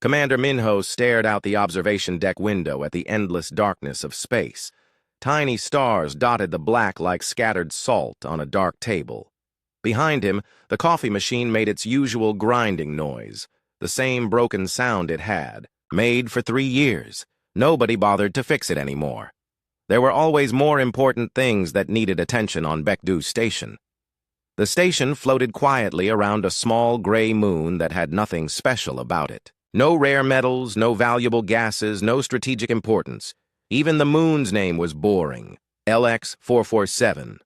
Commander Minho stared out the observation deck window at the endless darkness of space. Tiny stars dotted the black like scattered salt on a dark table. Behind him, the coffee machine made its usual grinding noise, the same broken sound it had, made for 3 years. Nobody bothered to fix it anymore. There were always more important things that needed attention on Baekdu Station. The station floated quietly around a small gray moon that had nothing special about it. No rare metals, no valuable gases, no strategic importance. Even the moon's name was boring, LX-447.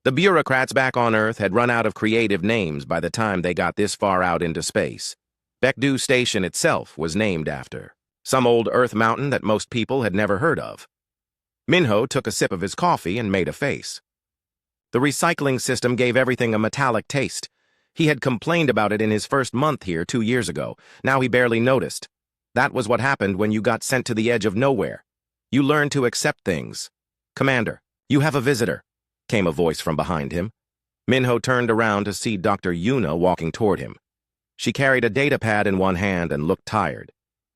The bureaucrats back on Earth had run out of creative names by the time they got this far out into space. Baekdu Station itself was named after some old Earth mountain that most people had never heard of. Minho took a sip of his coffee and made a face. The recycling system gave everything a metallic taste. He had complained about it in his first month here 2 years ago. Now he barely noticed. That was what happened when you got sent to the edge of nowhere. You learned to accept things. "Commander, you have a visitor," came a voice from behind him. Minho turned around to see Dr. Yuna walking toward him. She carried a datapad in one hand and looked tired.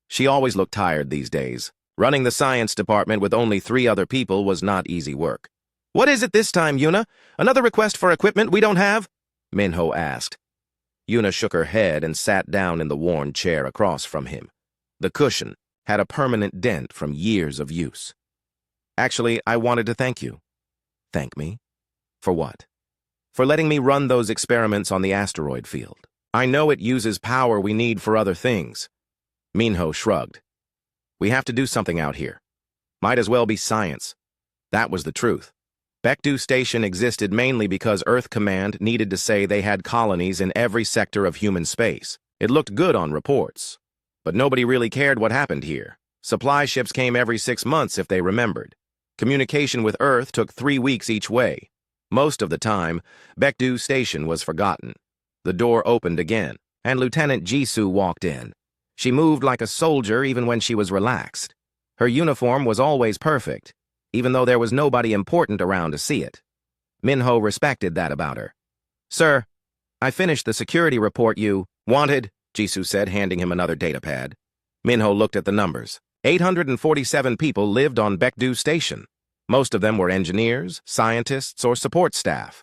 She always looked tired these days. Running the science department with only 3 other people was not easy work. "What is it this time, Yuna? Another request for equipment we don't have?" Minho asked. Yuna shook her head and sat down in the worn chair across from him. The cushion had a permanent dent from years of use. "Actually, I wanted to thank you." "Thank me? For what?" "For letting me run those experiments on the asteroid field. I know it uses power we need for other things." Minho shrugged. "We have to do something out here. Might as well be science." That was the truth. Baekdu Station existed mainly because Earth Command needed to say they had colonies in every sector of human space. It looked good on reports. But nobody really cared what happened here. Supply ships came every 6 months if they remembered. Communication with Earth took 3 weeks each way. Most of the time, Baekdu Station was forgotten. The door opened again, and Lieutenant Jisoo walked in. She moved like a soldier even when she was relaxed. Her uniform was always perfect, even though there was nobody important around to see it. Minho respected that about her. "Sir, I finished the security report you wanted," Jisoo said, handing him another datapad. Minho looked at the numbers. 847 people lived on Baekdu Station. Most of them were engineers, scientists, or support staff.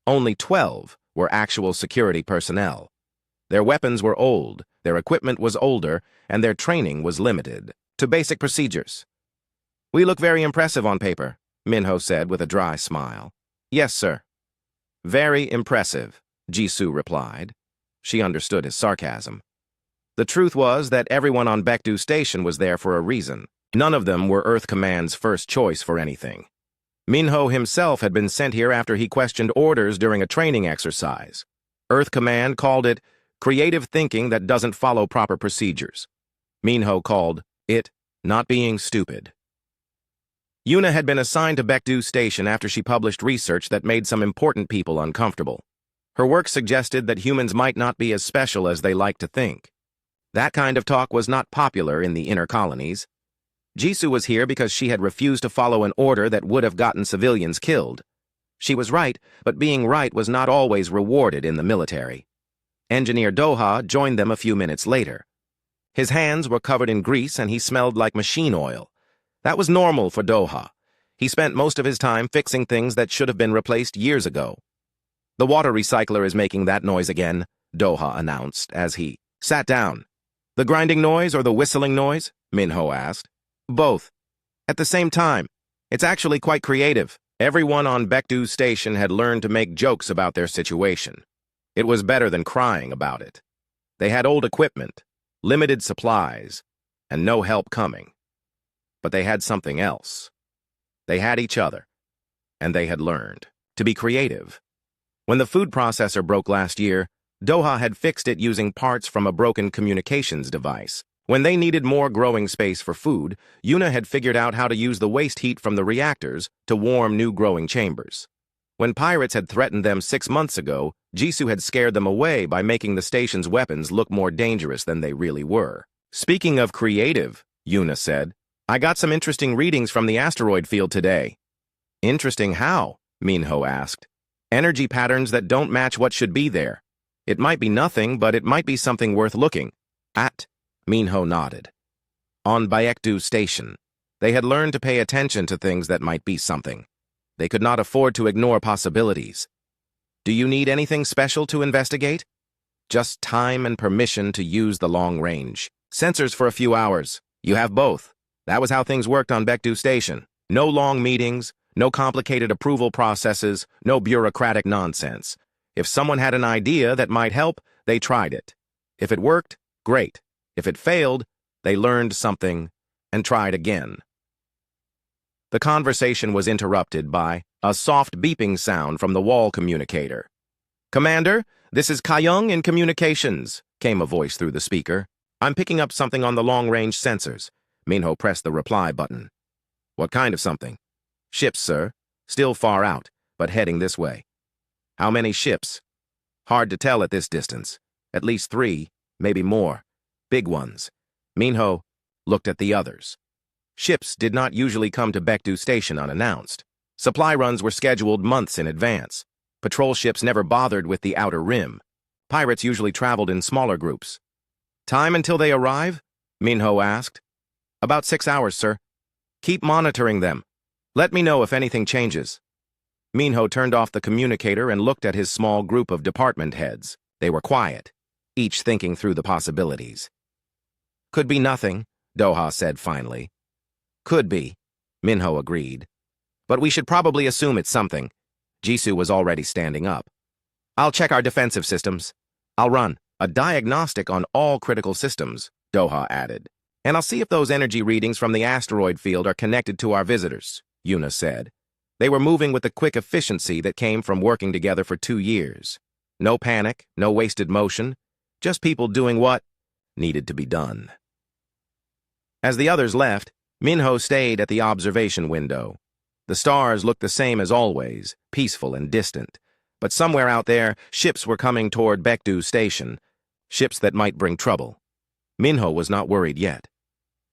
Only 12 were actual security personnel. Their weapons were old, their equipment was older, and their training was limited to basic procedures. "We look very impressive on paper," Minho said with a dry smile. "Yes, sir." "Very impressive," Jisoo replied. She understood his sarcasm. The truth was that everyone on Baekdu Station was there for a reason. None of them were Earth Command's first choice for anything. Minho himself had been sent here after he questioned orders during a training exercise. Earth Command called it creative thinking that doesn't follow proper procedures. Minho called it not being stupid. Yuna had been assigned to Baekdu Station after she published research that made some important people uncomfortable. Her work suggested that humans might not be as special as they like to think. That kind of talk was not popular in the inner colonies. Jisoo was here because she had refused to follow an order that would have gotten civilians killed. She was right, but being right was not always rewarded in the military. Engineer Doha joined them a few minutes later. His hands were covered in grease and he smelled like machine oil. That was normal for Doha. He spent most of his time fixing things that should have been replaced years ago. "The water recycler is making that noise again," Doha announced as he sat down. "The grinding noise or the whistling noise?" Minho asked. "Both. At the same time. It's actually quite creative." Everyone on Baekdu Station had learned to make jokes about their situation. It was better than crying about it. They had old equipment, limited supplies, and no help coming. But they had something else. They had each other, and they had learned to be creative. When the food processor broke last year, Doha had fixed it using parts from a broken communications device. When they needed more growing space for food, Yuna had figured out how to use the waste heat from the reactors to warm new growing chambers. When pirates had threatened them 6 months ago, Jisoo had scared them away by making the station's weapons look more dangerous than they really were. "Speaking of creative," Yuna said, "I got some interesting readings from the asteroid field today." "Interesting how?" Minho asked. "Energy patterns that don't match what should be there. It might be nothing, but it might be something worth looking at." Minho nodded. On Baekdu Station, they had learned to pay attention to things that might be something. They could not afford to ignore possibilities. Do you need anything special to investigate? Just time and permission to use the long range. Sensors for a few hours. You have both. That was how things worked on Baekdu Station. No long meetings, no complicated approval processes, no bureaucratic nonsense. If someone had an idea that might help, they tried it. If it worked, great. If it failed, they learned something and tried again. The conversation was interrupted by a soft beeping sound from the wall communicator. "Commander, this is Kayung in communications," came a voice through the speaker. "I'm picking up something on the long-range sensors." Minho pressed the reply button. "What kind of something?" "Ships, sir. Still far out, but heading this way." "How many ships?" "Hard to tell at this distance. At least 3, maybe more. Big ones." Minho looked at the others. Ships did not usually come to Baekdu Station unannounced. Supply runs were scheduled months in advance. Patrol ships never bothered with the outer rim. Pirates usually traveled in smaller groups. "Time until they arrive?" Minho asked. "About 6 hours, sir. Keep monitoring them. Let me know if anything changes." Minho turned off the communicator and looked at his small group of department heads. They were quiet, each thinking through the possibilities. "Could be nothing," Doha said finally. "Could be," Minho agreed. "But we should probably assume it's something." Jisoo was already standing up. "I'll check our defensive systems. I'll run a diagnostic on all critical systems," Doha added. "And I'll see if those energy readings from the asteroid field are connected to our visitors," Yuna said. They were moving with the quick efficiency that came from working together for 2 years. No panic, no wasted motion, just people doing what needed to be done. As the others left, Minho stayed at the observation window. The stars looked the same as always, peaceful and distant. But somewhere out there, ships were coming toward Baekdu Station, ships that might bring trouble. Minho was not worried yet.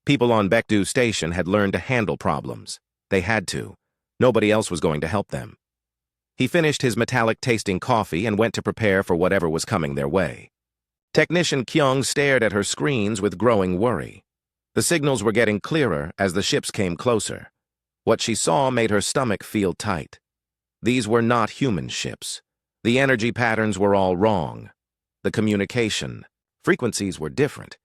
People on Baekdu Station had learned to handle problems. They had to. Nobody else was going to help them. He finished his metallic-tasting coffee and went to prepare for whatever was coming their way. Technician Kyung stared at her screens with growing worry. The signals were getting clearer as the ships came closer. What she saw made her stomach feel tight. These were not human ships. The energy patterns were all wrong. The communication, frequencies were different.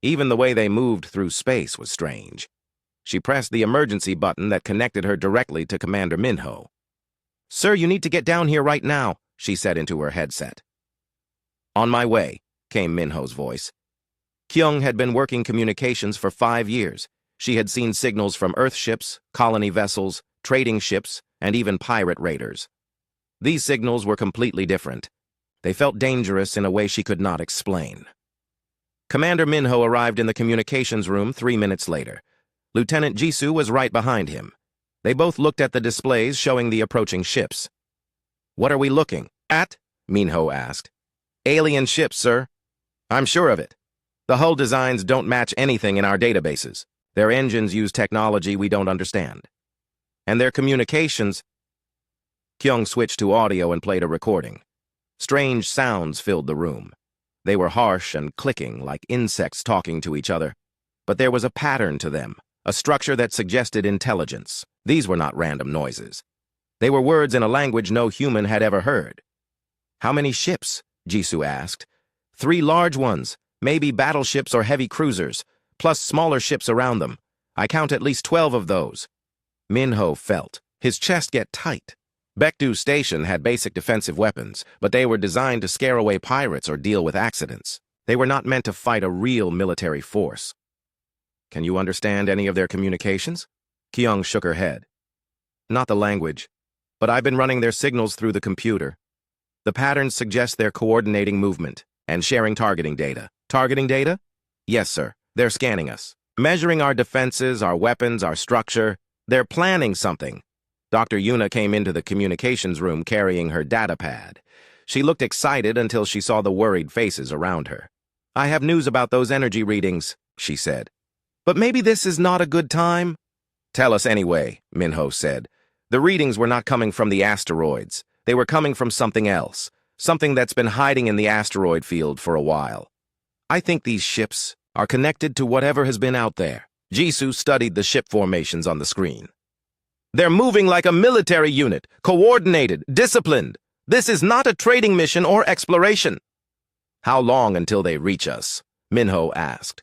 Even the way they moved through space was strange. She pressed the emergency button that connected her directly to Commander Minho. "Sir, you need to get down here right now," she said into her headset. "On my way," came Minho's voice. Kyung had been working communications for 5 years. She had seen signals from Earth ships, colony vessels, trading ships, and even pirate raiders. These signals were completely different. They felt dangerous in a way she could not explain. Commander Minho arrived in the communications room 3 minutes later. Lieutenant Jisoo was right behind him. They both looked at the displays showing the approaching ships. "What are we looking at?" Minho asked. "Alien ships, sir." "I'm sure of it. The hull designs don't match anything in our databases. Their engines use technology we don't understand. And their communications—" Kyung switched to audio and played a recording. Strange sounds filled the room. They were harsh and clicking, like insects talking to each other. But there was a pattern to them, a structure that suggested intelligence. These were not random noises. They were words in a language no human had ever heard. "How many ships?" Jisoo asked. "3 large ones, maybe battleships or heavy cruisers, plus smaller ships around them. I count at least 12 of those." Minho felt his chest get tight. Baekdu Station had basic defensive weapons, but they were designed to scare away pirates or deal with accidents. They were not meant to fight a real military force. "Can you understand any of their communications?" Kyung shook her head. "Not the language, but I've been running their signals through the computer. The patterns suggest they're coordinating movement and sharing targeting data." "Targeting data?" "Yes, sir. They're scanning us, measuring our defenses, our weapons, our structure. They're planning something." Dr. Yuna came into the communications room carrying her data pad. She looked excited until she saw the worried faces around her. "I have news about those energy readings," she said. "But maybe this is not a good time?" "Tell us anyway," Minho said. "The readings were not coming from the asteroids. They were coming from something else, something that's been hiding in the asteroid field for a while. I think these ships, are connected to whatever has been out there. Jisoo studied the ship formations on the screen. They're moving like a military unit, coordinated, disciplined. This is not a trading mission or exploration. How long until they reach us? Minho asked.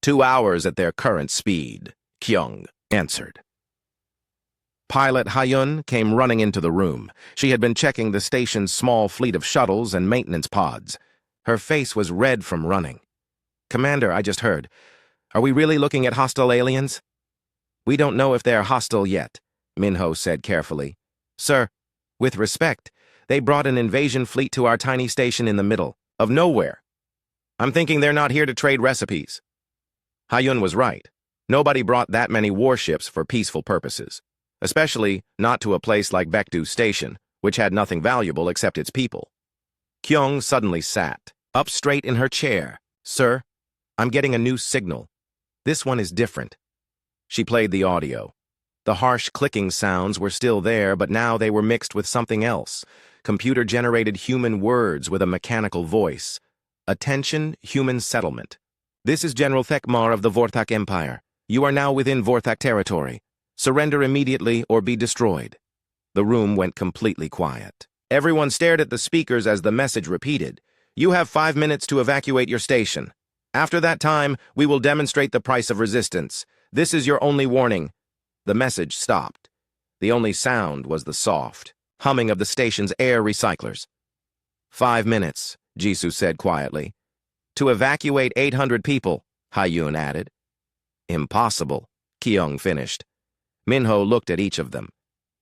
2 hours at their current speed, Kyung answered. Pilot Hyun came running into the room. She had been checking the station's small fleet of shuttles and maintenance pods. Her face was red from running. Commander, I just heard. Are we really looking at hostile aliens? We don't know if they're hostile yet, Minho said carefully. Sir, with respect, they brought an invasion fleet to our tiny station in the middle of nowhere. I'm thinking they're not here to trade recipes. Hyun was right. Nobody brought that many warships for peaceful purposes, especially not to a place like Baekdu Station, which had nothing valuable except its people. Kyung suddenly sat up straight in her chair. Sir, I'm getting a new signal. This one is different. She played the audio. The harsh clicking sounds were still there, but now they were mixed with something else. Computer-generated human words with a mechanical voice. Attention, human settlement. This is General Thekmar of the Vorthak Empire. You are now within Vorthak territory. Surrender immediately or be destroyed. The room went completely quiet. Everyone stared at the speakers as the message repeated. You have 5 minutes to evacuate your station. After that time, we will demonstrate the price of resistance. This is your only warning. The message stopped. The only sound was the soft humming of the station's air recyclers. 5 minutes, Jisoo said quietly. To evacuate 800 people, Hyun added. Impossible, Kyung finished. Minho looked at each of them.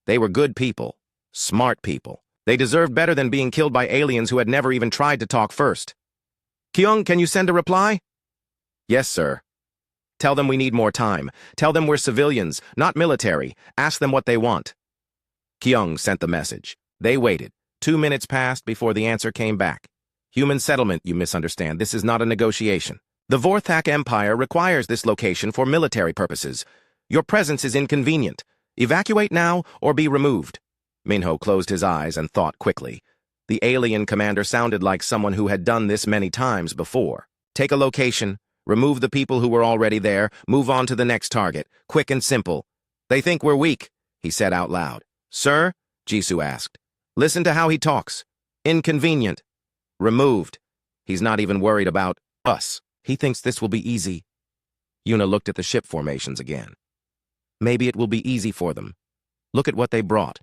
They were good people, smart people. They deserved better than being killed by aliens who had never even tried to talk first. Kyung, can you send a reply? Yes, sir. Tell them we need more time. Tell them we're civilians, not military. Ask them what they want. Kyung sent the message. They waited. 2 minutes passed before the answer came back. Human settlement, you misunderstand. This is not a negotiation. The Vorthak Empire requires this location for military purposes. Your presence is inconvenient. Evacuate now or be removed. Minho closed his eyes and thought quickly. The alien commander sounded like someone who had done this many times before. Take a location, remove the people who were already there, move on to the next target. Quick and simple. They think we're weak, he said out loud. Sir? Jisoo asked. Listen to how he talks. Inconvenient. Removed. He's not even worried about us. He thinks this will be easy. Yuna looked at the ship formations again. Maybe it will be easy for them. Look at what they brought.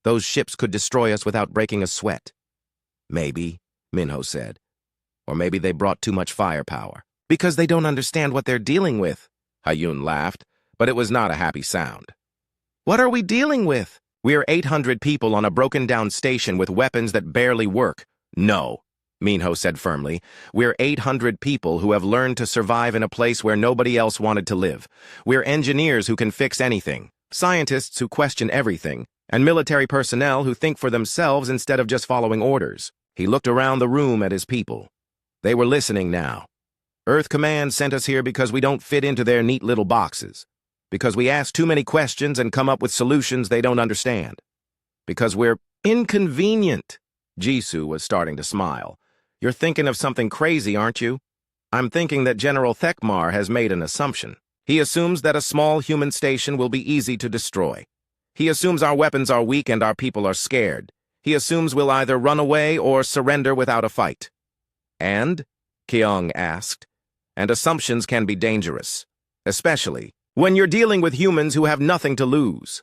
Those ships could destroy us without breaking a sweat. Maybe, Minho said. Or maybe they brought too much firepower. Because they don't understand what they're dealing with. Hyun laughed, but it was not a happy sound. What are we dealing with? We're 800 people on a broken-down station with weapons that barely work. No, Minho said firmly. We're 800 people who have learned to survive in a place where nobody else wanted to live. We're engineers who can fix anything, scientists who question everything, and military personnel who think for themselves instead of just following orders. He looked around the room at his people. They were listening now. Earth Command sent us here because we don't fit into their neat little boxes. Because we ask too many questions and come up with solutions they don't understand. Because we're inconvenient. Jisoo was starting to smile. You're thinking of something crazy, aren't you? I'm thinking that General Thekmar has made an assumption. He assumes that a small human station will be easy to destroy. He assumes our weapons are weak and our people are scared. He assumes we'll either run away or surrender without a fight. And? Kyung asked. And assumptions can be dangerous, especially when you're dealing with humans who have nothing to lose.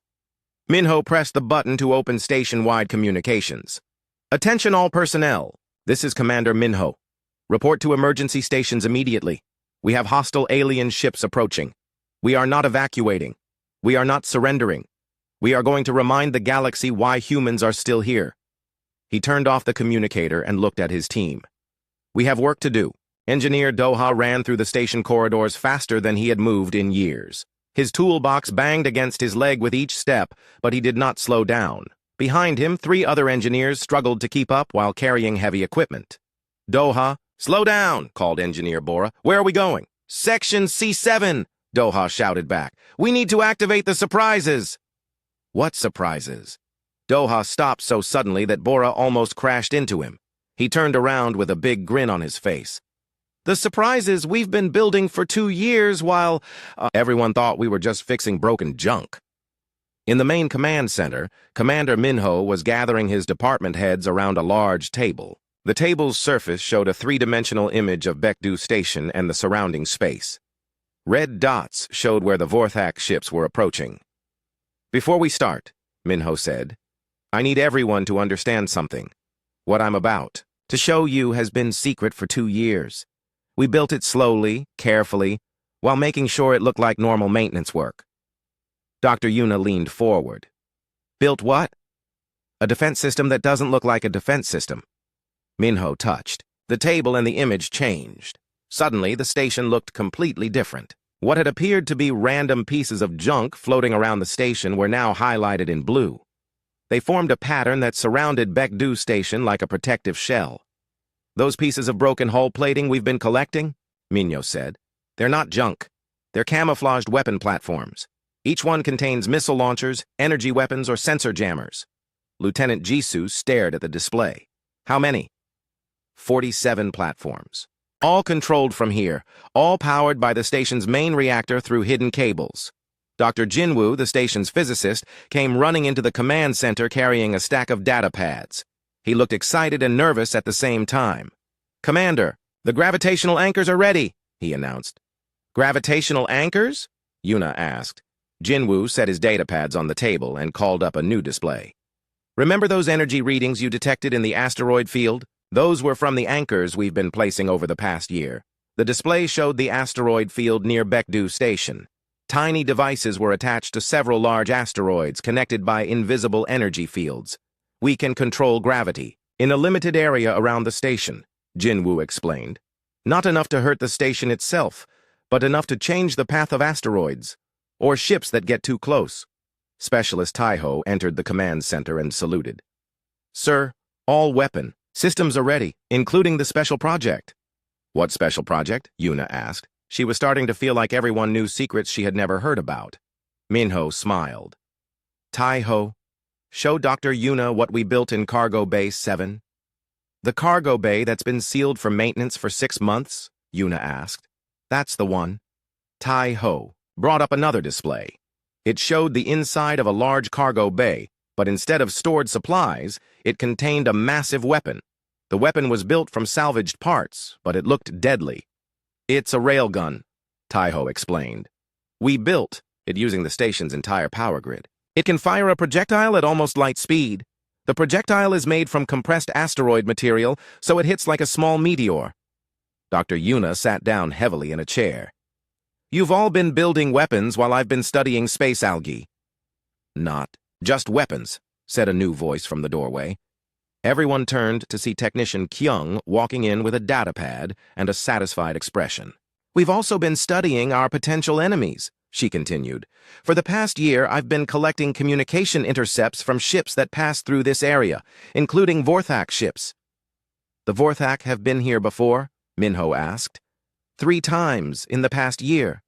Minho pressed the button to open station-wide communications. Attention all personnel. This is Commander Minho. Report to emergency stations immediately. We have hostile alien ships approaching. We are not evacuating. We are not surrendering. We are going to remind the galaxy why humans are still here. He turned off the communicator and looked at his team. We have work to do. Engineer Doha ran through the station corridors faster than he had moved in years. His toolbox banged against his leg with each step, but he did not slow down. Behind him, 3 other engineers struggled to keep up while carrying heavy equipment. Doha, slow down, called Engineer Bora. Where are we going? Section C7, Doha shouted back. We need to activate the surprises. What surprises? Doha stopped so suddenly that Bora almost crashed into him. He turned around with a big grin on his face. The surprise is we've been building for 2 years while everyone thought we were just fixing broken junk. In the main command center, Commander Minho was gathering his department heads around a large table. The table's surface showed a three-dimensional image of Baekdu Station and the surrounding space. Red dots showed where the Vorthak ships were approaching. "Before we start," Minho said, "I need everyone to understand something. What I'm about to show you has been secret for 2 years. We built it slowly, carefully, while making sure it looked like normal maintenance work." Dr. Yuna leaned forward. "Built what?" "A defense system that doesn't look like a defense system." Minho touched. The table and the image changed. Suddenly, the station looked completely different. What had appeared to be random pieces of junk floating around the station were now highlighted in blue. They formed a pattern that surrounded Baekdu Station like a protective shell. "Those pieces of broken hull plating we've been collecting," Minho said, "they're not junk. They're camouflaged weapon platforms. Each one contains missile launchers, energy weapons, or sensor jammers." Lieutenant Jisoo stared at the display. "How many?" 47 platforms. All controlled from here, all powered by the station's main reactor through hidden cables. Dr. Jinwoo, the station's physicist, came running into the command center carrying a stack of data pads. He looked excited and nervous at the same time. "Commander, the gravitational anchors are ready," he announced. "Gravitational anchors?" Yuna asked. Jinwoo set his data pads on the table and called up a new display. "Remember those energy readings you detected in the asteroid field? Those were from the anchors we've been placing over the past year." The display showed the asteroid field near Baekdu Station. Tiny devices were attached to several large asteroids connected by invisible energy fields. "We can control gravity in a limited area around the station," Jinwoo explained. "Not enough to hurt the station itself, but enough to change the path of asteroids or ships that get too close." Specialist Taiho entered the command center and saluted. "Sir, all weapon systems are ready, including the special project." "What special project?" Yuna asked. She was starting to feel like everyone knew secrets she had never heard about. Minho smiled. "Taiho, show Dr. Yuna what we built in Cargo Bay 7. "The cargo bay that's been sealed for maintenance for 6 months?" Yuna asked. "That's the one." Taiho brought up another display. It showed the inside of a large cargo bay, but instead of stored supplies, it contained a massive weapon. The weapon was built from salvaged parts, but it looked deadly. "It's a railgun," Taiho explained. "We built it using the station's entire power grid. It can fire a projectile at almost light speed. The projectile is made from compressed asteroid material, so it hits like a small meteor." Dr. Yuna sat down heavily in a chair. "You've all been building weapons while I've been studying space algae." "Not just weapons," said a new voice from the doorway. Everyone turned to see Technician Kyung walking in with a data pad and a satisfied expression. "We've also been studying our potential enemies," she continued. "For the past year, I've been collecting communication intercepts from ships that pass through this area, including Vorthak ships." "The Vorthak have been here before?" Minho asked. 3 times in the past year.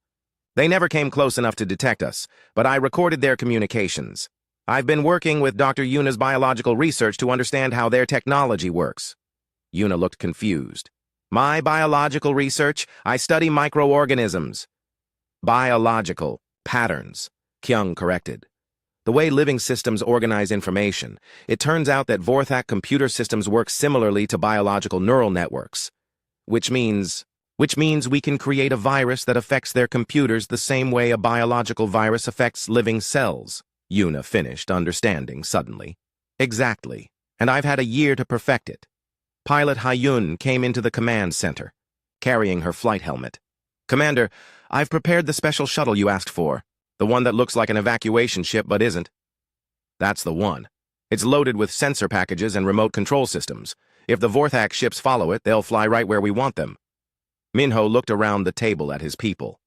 They never came close enough to detect us, but I recorded their communications. I've been working with Dr. Yuna's biological research to understand how their technology works." Yuna looked confused. "My biological research? I study microorganisms." "Biological patterns," Kyung corrected. "The way living systems organize information. It turns out that Vorthak computer systems work similarly to biological neural networks, which means we can create a virus that affects their computers the same way a biological virus affects living cells." Yuna finished, understanding suddenly. "Exactly, and I've had a year to perfect it." Pilot Hayun came into the command center, carrying her flight helmet. "Commander, I've prepared the special shuttle you asked for, the one that looks like an evacuation ship but isn't." "That's the one. It's loaded with sensor packages and remote control systems. If the Vorthak ships follow it, they'll fly right where we want them." Minho looked around the table at his people.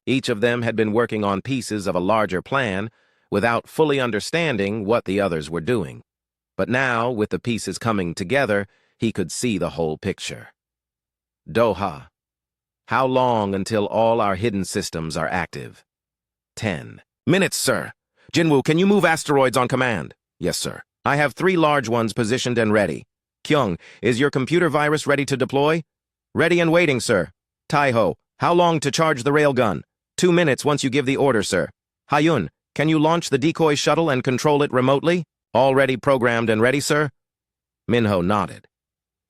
Each of them had been working on pieces of a larger plan without fully understanding what the others were doing. But now, with the pieces coming together, he could see the whole picture. "Doha. How long until all our hidden systems are active?" 10 minutes, sir. Jinwoo, can you move asteroids on command?" "Yes, sir. I have 3 large ones positioned and ready." "Kyung, is your computer virus ready to deploy?" "Ready and waiting, sir." Taiho, how long to charge the railgun? 2 minutes once you give the order, sir. Hayun, can you launch the decoy shuttle and control it remotely? Already programmed and ready, sir? Minho nodded.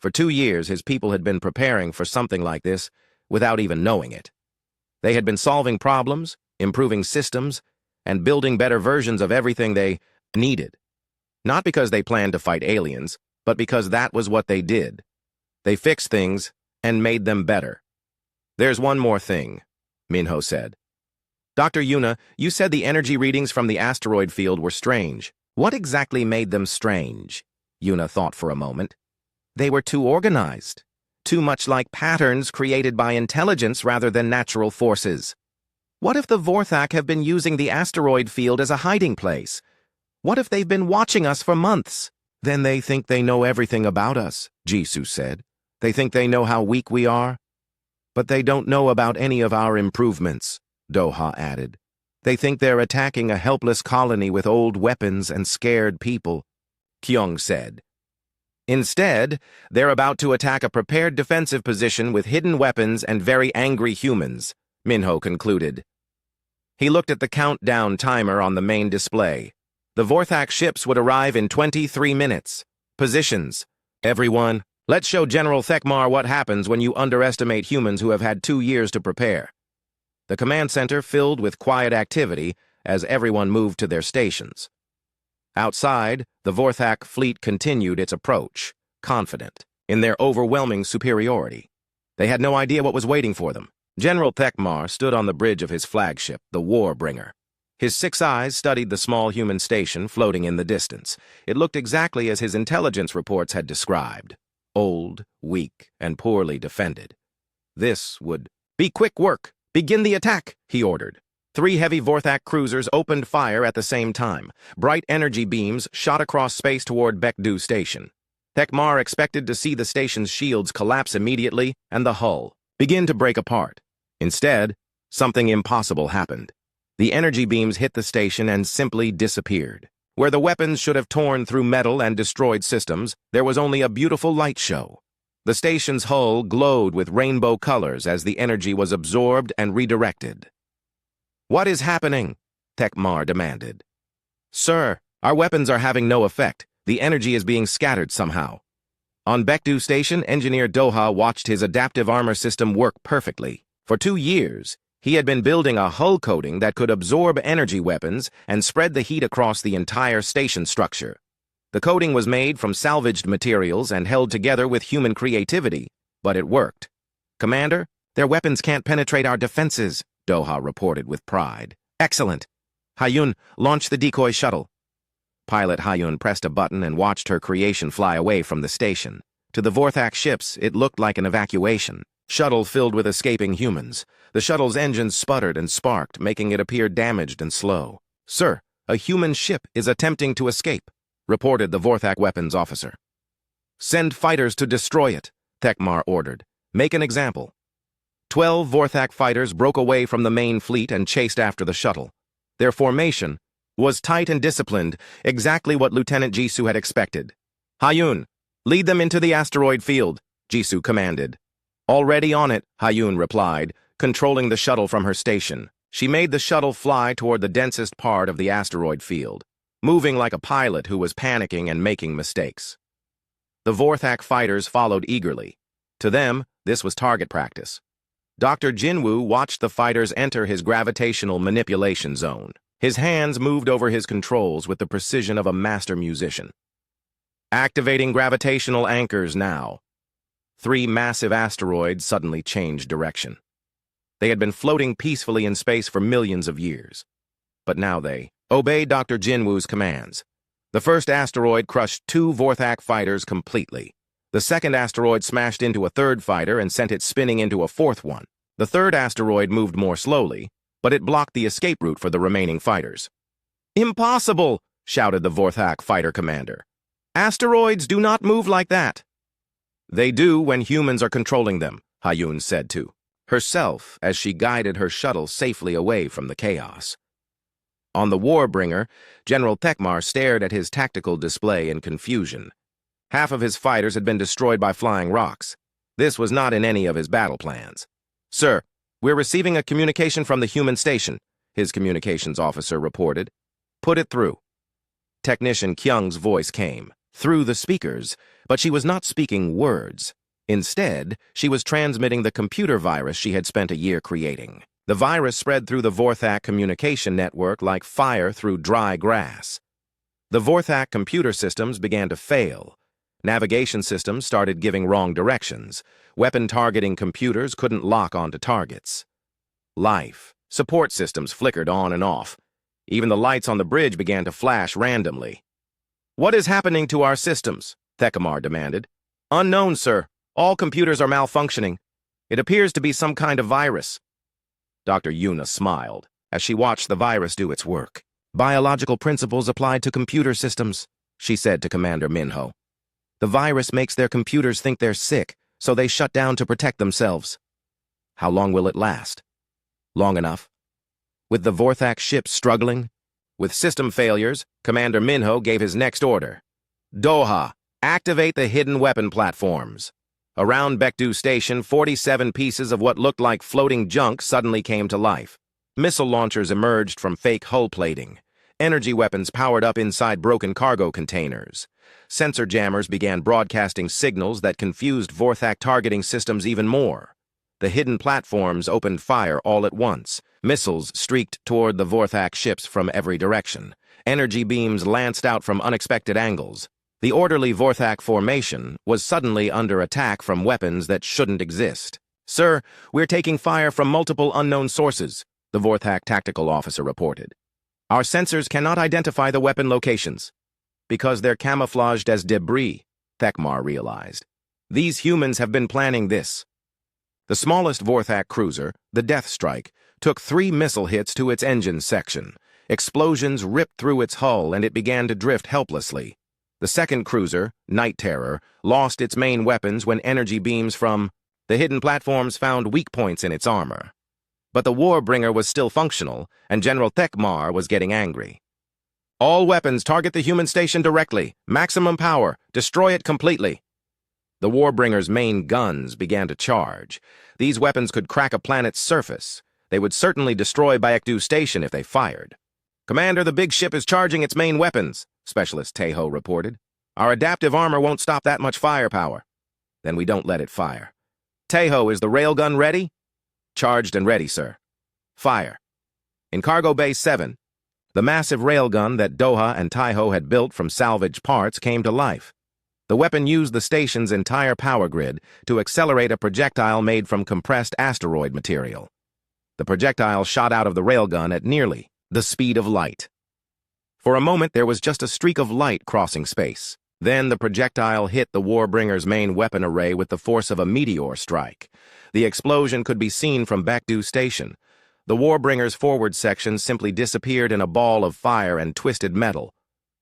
For 2 years, his people had been preparing for something like this without even knowing it. They had been solving problems, improving systems, and building better versions of everything they needed. Not because they planned to fight aliens, but because that was what they did. They fixed things and made them better. There's one more thing, Minho said. Dr. Yuna, you said the energy readings from the asteroid field were strange. What exactly made them strange? Yuna thought for a moment. They were too organized. Too much like patterns created by intelligence rather than natural forces. What if the Vorthak have been using the asteroid field as a hiding place? What if they've been watching us for months? Then they think they know everything about us, Jisoo said. They think they know how weak we are. But they don't know about any of our improvements, Doha added. They think they're attacking a helpless colony with old weapons and scared people, Kyung said. Instead, they're about to attack a prepared defensive position with hidden weapons and very angry humans, Minho concluded. He looked at the countdown timer on the main display. The Vorthak ships would arrive in 23 minutes. Positions. Everyone, let's show General Thekmar what happens when you underestimate humans who have had 2 years to prepare. The command center filled with quiet activity as everyone moved to their stations. Outside, the Vorthak fleet continued its approach, confident in their overwhelming superiority. They had no idea what was waiting for them. General Thekmar stood on the bridge of his flagship, the Warbringer. His 6 eyes studied the small human station floating in the distance. It looked exactly as his intelligence reports had described. Old, weak, and poorly defended. This would be quick work. Begin the attack, he ordered. 3 heavy Vorthak cruisers opened fire at the same time. Bright energy beams shot across space toward Baekdu Station. Thekmar expected to see the station's shields collapse immediately and the hull begin to break apart. Instead, something impossible happened. The energy beams hit the station and simply disappeared. Where the weapons should have torn through metal and destroyed systems, there was only a beautiful light show. The station's hull glowed with rainbow colors as the energy was absorbed and redirected. What is happening? Thekmar demanded. Sir, our weapons are having no effect. The energy is being scattered somehow. On Baekdu Station, Engineer Doha watched his adaptive armor system work perfectly. For 2 years, he had been building a hull coating that could absorb energy weapons and spread the heat across the entire station structure. The coating was made from salvaged materials and held together with human creativity, but it worked. Commander, their weapons can't penetrate our defenses, Doha reported with pride. Excellent. Hayun, launch the decoy shuttle. Pilot Hayun pressed a button and watched her creation fly away from the station. To the Vorthak ships, it looked like an evacuation. Shuttle filled with escaping humans. The shuttle's engines sputtered and sparked, making it appear damaged and slow. Sir, a human ship is attempting to escape, reported the Vorthak weapons officer. Send fighters to destroy it, Thekmar ordered. Make an example. 12 Vorthak fighters broke away from the main fleet and chased after the shuttle. Their formation was tight and disciplined, exactly what Lieutenant Jisoo had expected. Hayun, lead them into the asteroid field, Jisoo commanded. Already on it, Hayun replied, controlling the shuttle from her station. She made the shuttle fly toward the densest part of the asteroid field, moving like a pilot who was panicking and making mistakes. The Vorthak fighters followed eagerly. To them, this was target practice. Dr. Jinwoo watched the fighters enter his gravitational manipulation zone. His hands moved over his controls with the precision of a master musician. Activating gravitational anchors now. 3 massive asteroids suddenly changed direction. They had been floating peacefully in space for millions of years. But now they obeyed Dr. Jinwoo's commands. The first asteroid crushed 2 Vorthak fighters completely. The second asteroid smashed into a third fighter and sent it spinning into a fourth one. The third asteroid moved more slowly, but it blocked the escape route for the remaining fighters. Impossible, shouted the Vorthak fighter commander. Asteroids do not move like that. They do when humans are controlling them, Hayun said to herself as she guided her shuttle safely away from the chaos. On the Warbringer, General Thekmar stared at his tactical display in confusion. Half of his fighters had been destroyed by flying rocks. This was not in any of his battle plans. Sir, we're receiving a communication from the human station, his communications officer reported. Put it through. Technician Kyung's voice came through the speakers, but she was not speaking words. Instead, she was transmitting the computer virus she had spent a year creating. The virus spread through the Vorthak communication network like fire through dry grass. The Vorthak computer systems began to fail. Navigation systems started giving wrong directions. Weapon-targeting computers couldn't lock onto targets. Life support systems flickered on and off. Even the lights on the bridge began to flash randomly. "What is happening to our systems?" Theckamar demanded. "Unknown, sir. All computers are malfunctioning. It appears to be some kind of virus." Dr. Yuna smiled as she watched the virus do its work. "Biological principles applied to computer systems," she said to Commander Minho. "The virus makes their computers think they're sick, so they shut down to protect themselves. How long will it last? Long enough. With the Vorthak ships struggling, with system failures, Commander Minho gave his next order. "Doha, activate the hidden weapon platforms." Around Baekdu Station, 47 pieces of what looked like floating junk suddenly came to life. Missile launchers emerged from fake hull plating. Energy weapons powered up inside broken cargo containers. Sensor jammers began broadcasting signals that confused Vorthak targeting systems even more. The hidden platforms opened fire all at once. Missiles streaked toward the Vorthak ships from every direction. Energy beams lanced out from unexpected angles. The orderly Vorthak formation was suddenly under attack from weapons that shouldn't exist. "Sir, we're taking fire from multiple unknown sources," the Vorthak tactical officer reported. "Our sensors cannot identify the weapon locations." "Because they're camouflaged as debris," Theckamar realized. "These humans have been planning this." The smallest Vorthak cruiser, the Death Strike, took 3 missile hits to its engine section. Explosions ripped through its hull and it began to drift helplessly. The second cruiser, Night Terror, lost its main weapons when energy beams from the hidden platforms found weak points in its armor. But the Warbringer was still functional, and General Theckamar was getting angry. "All weapons target the human station directly. Maximum power. Destroy it completely." The Warbringer's main guns began to charge. These weapons could crack a planet's surface. They would certainly destroy Baekdu Station if they fired. "Commander, the big ship is charging its main weapons," Specialist Taeho reported. "Our adaptive armor won't stop that much firepower." "Then we don't let it fire." "Taeho, is the railgun ready?" "Charged and ready, sir." "Fire." In Cargo Bay 7, the massive railgun that Doha and Taeho had built from salvaged parts came to life. The weapon used the station's entire power grid to accelerate a projectile made from compressed asteroid material. The projectile shot out of the railgun at nearly the speed of light. For a moment, there was just a streak of light crossing space. Then the projectile hit the Warbringer's main weapon array with the force of a meteor strike. The explosion could be seen from Baekdu Station. The Warbringer's forward section simply disappeared in a ball of fire and twisted metal.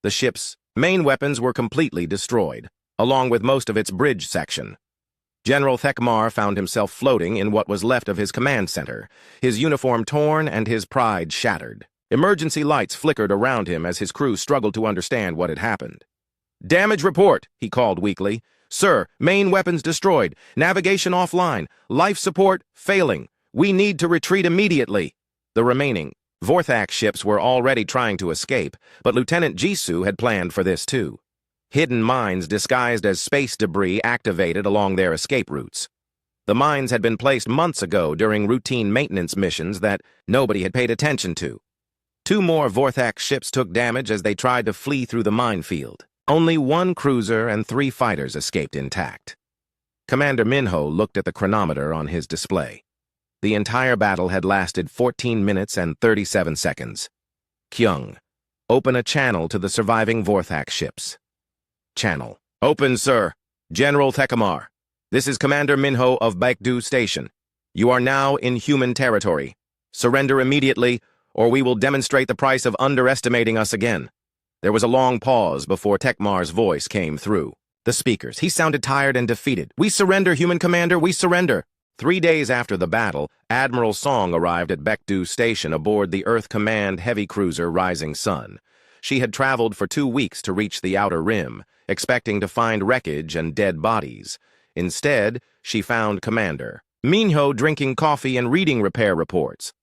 The ship's main weapons were completely destroyed, along with most of its bridge section. General Theckamar found himself floating in what was left of his command center, his uniform torn and his pride shattered. Emergency lights flickered around him as his crew struggled to understand what had happened. "Damage report," he called weakly. "Sir, main weapons destroyed. Navigation offline. Life support failing. We need to retreat immediately." The remaining Vorthak ships were already trying to escape, but Lieutenant Jisoo had planned for this too. Hidden mines disguised as space debris activated along their escape routes. The mines had been placed months ago during routine maintenance missions that nobody had paid attention to. 2 more Vorthak ships took damage as they tried to flee through the minefield. Only 1 cruiser and 3 fighters escaped intact. Commander Minho looked at the chronometer on his display. The entire battle had lasted 14 minutes and 37 seconds. "Kyung, open a channel to the surviving Vorthak ships." "Channel. Open, sir. General Theckamar. This is Commander Minho of Baekdu Station. You are now in human territory. Surrender immediately, or we will demonstrate the price of underestimating us again." There was a long pause before Theckamar's voice came through. The speakers. He sounded tired and defeated. "We surrender, human commander, we surrender." 3 days after the battle, Admiral Song arrived at Baekdu Station aboard the Earth Command heavy cruiser Rising Sun. She had traveled for 2 weeks to reach the Outer Rim, expecting to find wreckage and dead bodies. Instead, she found Commander Minho drinking coffee and reading repair reports.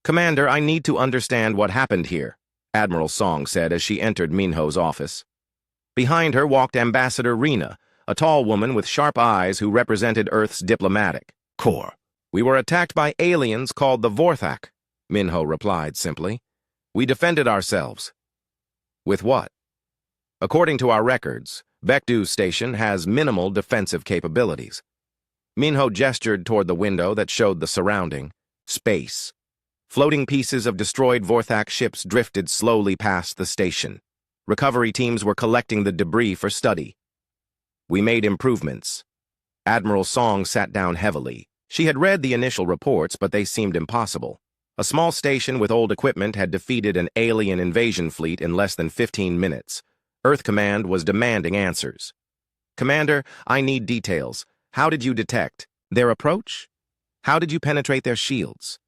"Commander, I need to understand what happened here," Admiral Song said as she entered Minho's office. Behind her walked Ambassador Rena, a tall woman with sharp eyes who represented Earth's diplomatic corps. "We were attacked by aliens called the Vorthak," Minho replied simply. "We defended ourselves." "With what?" "According to our records, Baekdu's station has minimal defensive capabilities." Minho gestured toward the window that showed the surrounding space. Floating pieces of destroyed Vorthak ships drifted slowly past the station. Recovery teams were collecting the debris for study. "We made improvements." Admiral Song sat down heavily. She had read the initial reports, but they seemed impossible. A small station with old equipment had defeated an alien invasion fleet in less than 15 minutes. Earth Command was demanding answers. "Commander, I need details. How did you detect their approach? How did you penetrate their shields?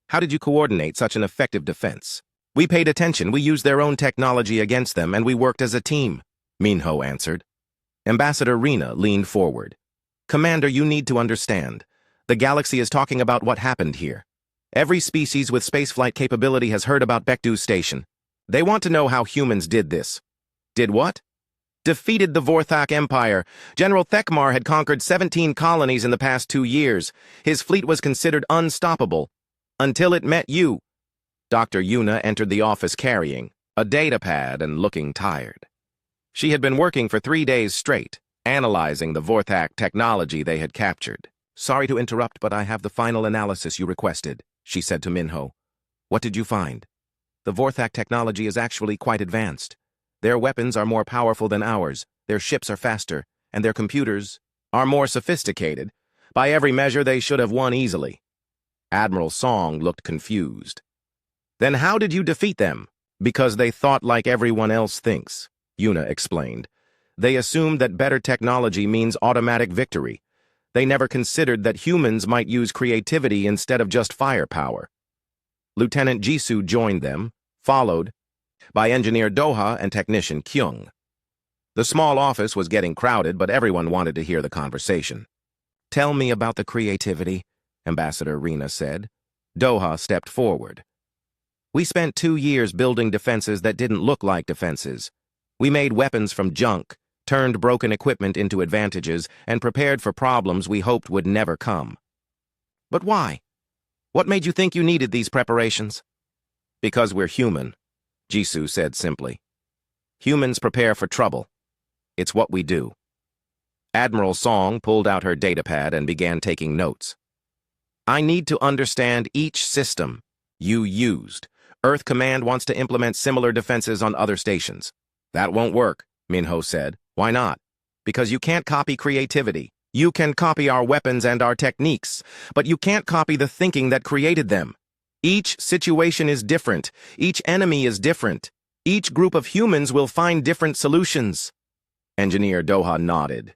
How did you coordinate such an effective defense?" "We paid attention, we used their own technology against them, and we worked as a team," Minho answered. Ambassador Rena leaned forward. "Commander, you need to understand. The galaxy is talking about what happened here. Every species with spaceflight capability has heard about Baekdu's station. They want to know how humans did this." "Did what?" "Defeated the Vorthak Empire. General Thekmar had conquered 17 colonies in the past 2 years. His fleet was considered unstoppable. Until it met you." Dr. Yuna entered the office carrying a datapad and looking tired. She had been working for 3 days straight, analyzing the Vorthak technology they had captured. "Sorry to interrupt, but I have the final analysis you requested," she said to Minho. "What did you find?" "The Vorthak technology is actually quite advanced. Their weapons are more powerful than ours, their ships are faster, and their computers are more sophisticated. By every measure, they should have won easily." Admiral Song looked confused. "Then how did you defeat them?" "Because they thought like everyone else thinks," Yuna explained. "They assumed that better technology means automatic victory. They never considered that humans might use creativity instead of just firepower." Lieutenant Jisoo joined them, followed by Engineer Doha and Technician Kyung. The small office was getting crowded, but everyone wanted to hear the conversation. "Tell me about the creativity," Ambassador Rena said. Doha stepped forward. "We spent 2 years building defenses that didn't look like defenses. We made weapons from junk, turned broken equipment into advantages, and prepared for problems we hoped would never come." "But why? What made you think you needed these preparations?" "Because we're human," Jisoo said simply. "Humans prepare for trouble. It's what we do." Admiral Song pulled out her datapad and began taking notes. "I need to understand each system you used. Earth Command wants to implement similar defenses on other stations." "That won't work," Minho said. "Why not?" "Because you can't copy creativity. You can copy our weapons and our techniques, but you can't copy the thinking that created them. Each situation is different. Each enemy is different. Each group of humans will find different solutions." Engineer Doha nodded.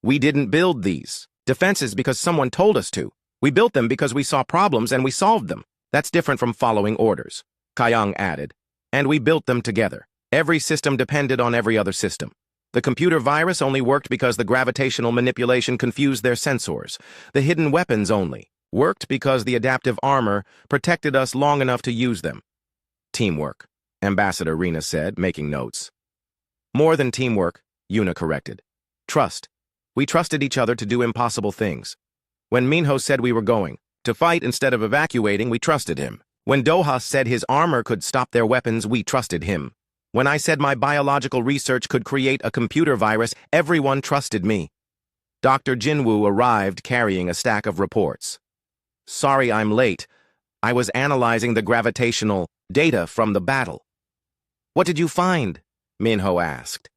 "We didn't build these defenses because someone told us to. We built them because we saw problems and we solved them. That's different from following orders," Kayang added. "And we built them together. Every system depended on every other system. The computer virus only worked because the gravitational manipulation confused their sensors. The hidden weapons only worked because the adaptive armor protected us long enough to use them." "Teamwork," Ambassador Rena said, making notes. "More than teamwork," Yuna corrected. "Trust. We trusted each other to do impossible things. When Minho said we were going to fight instead of evacuating, we trusted him. When Doha said his armor could stop their weapons, we trusted him. When I said my biological research could create a computer virus, everyone trusted me." Dr. Jinwoo arrived carrying a stack of reports. "Sorry I'm late. I was analyzing the gravitational data from the battle." "What did you find?" Minho asked.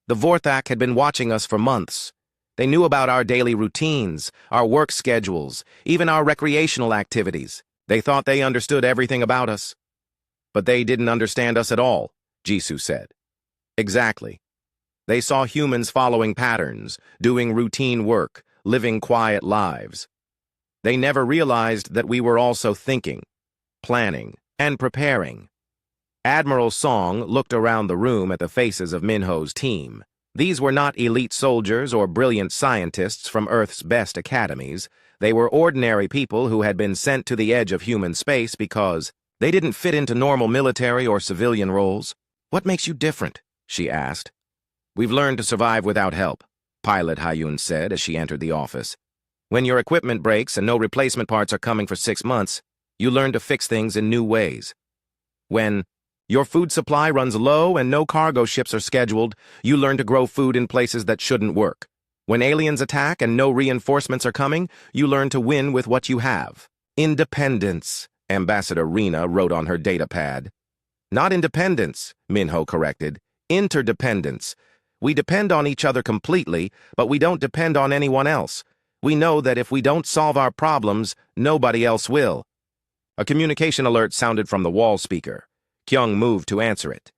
"The Vorthak had been watching us for months. They knew about our daily routines, our work schedules, even our recreational activities. They thought they understood everything about us." "But they didn't understand us at all," Jisoo said. "Exactly. They saw humans following patterns, doing routine work, living quiet lives. They never realized that we were also thinking, planning, and preparing." Admiral Song looked around the room at the faces of Minho's team. These were not elite soldiers or brilliant scientists from Earth's best academies. They were ordinary people who had been sent to the edge of human space because they didn't fit into normal military or civilian roles. "What makes you different?" she asked. "We've learned to survive without help," Pilot Hayun said as she entered the office. "When your equipment breaks and no replacement parts are coming for 6 months, you learn to fix things in new ways. When your food supply runs low and no cargo ships are scheduled, you learn to grow food in places that shouldn't work. When aliens attack and no reinforcements are coming, you learn to win with what you have." "Independence," Ambassador Rena wrote on her datapad. "Not independence," Minho corrected. "Interdependence. We depend on each other completely, but we don't depend on anyone else. We know that if we don't solve our problems, nobody else will." A communication alert sounded from the wall speaker. Kyung moved to answer it.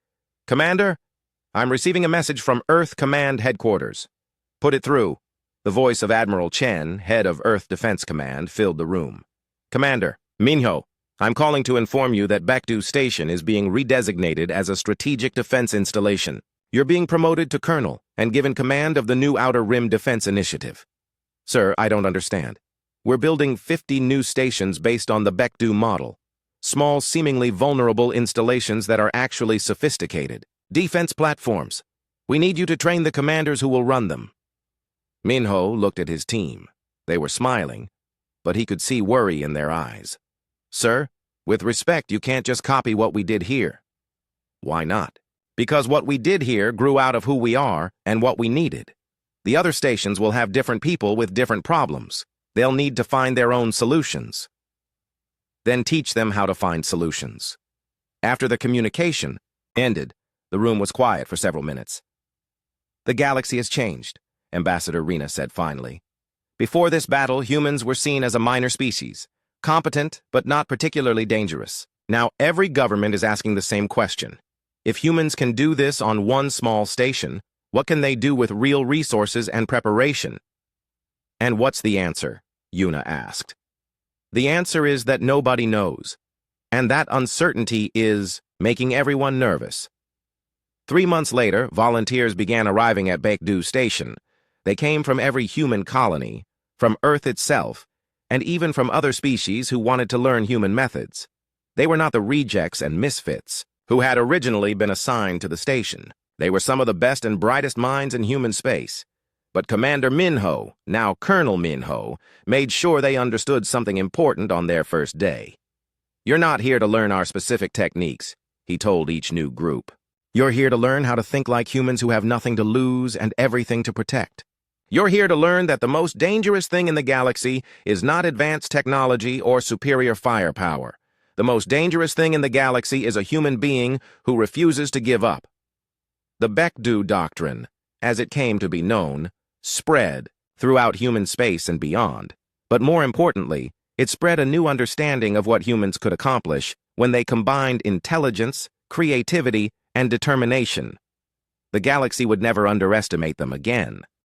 "Commander, I'm receiving a message from Earth Command Headquarters." "Put it through." The voice of Admiral Chen, head of Earth Defense Command, filled the room. "Commander, Minho, I'm calling to inform you that Baekdu Station is being redesignated as a strategic defense installation. You're being promoted to colonel and given command of the new Outer Rim Defense Initiative." "Sir, I don't understand." "We're building 50 new stations based on the Baekdu model. Small, seemingly vulnerable installations that are actually sophisticated. Defense platforms. We need you to train the commanders who will run them." Minho looked at his team. They were smiling, but he could see worry in their eyes. "Sir, with respect, you can't just copy what we did here." "Why not?" "Because what we did here grew out of who we are and what we needed. The other stations will have different people with different problems. They'll need to find their own solutions." "Then teach them how to find solutions." After the communication ended, the room was quiet for several minutes. "The galaxy has changed," Ambassador Rena said finally. "Before this battle, humans were seen as a minor species, competent but not particularly dangerous. Now every government is asking the same question. If humans can do this on one small station, what can they do with real resources and preparation?" "And what's the answer?" Yuna asked. "The answer is that nobody knows. And that uncertainty is making everyone nervous." 3 months later, volunteers began arriving at Baekdu Station. They came from every human colony, from Earth itself, and even from other species who wanted to learn human methods. They were not the rejects and misfits who had originally been assigned to the station. They were some of the best and brightest minds in human space. But Commander Minho, now Colonel Minho, made sure they understood something important on their first day. "You're not here to learn our specific techniques," he told each new group. "You're here to learn how to think like humans who have nothing to lose and everything to protect. You're here to learn that the most dangerous thing in the galaxy is not advanced technology or superior firepower. The most dangerous thing in the galaxy is a human being who refuses to give up." The Baekdu Doctrine, as it came to be known, spread throughout human space and beyond. But more importantly, it spread a new understanding of what humans could accomplish when they combined intelligence, creativity, and determination. The galaxy would never underestimate them again.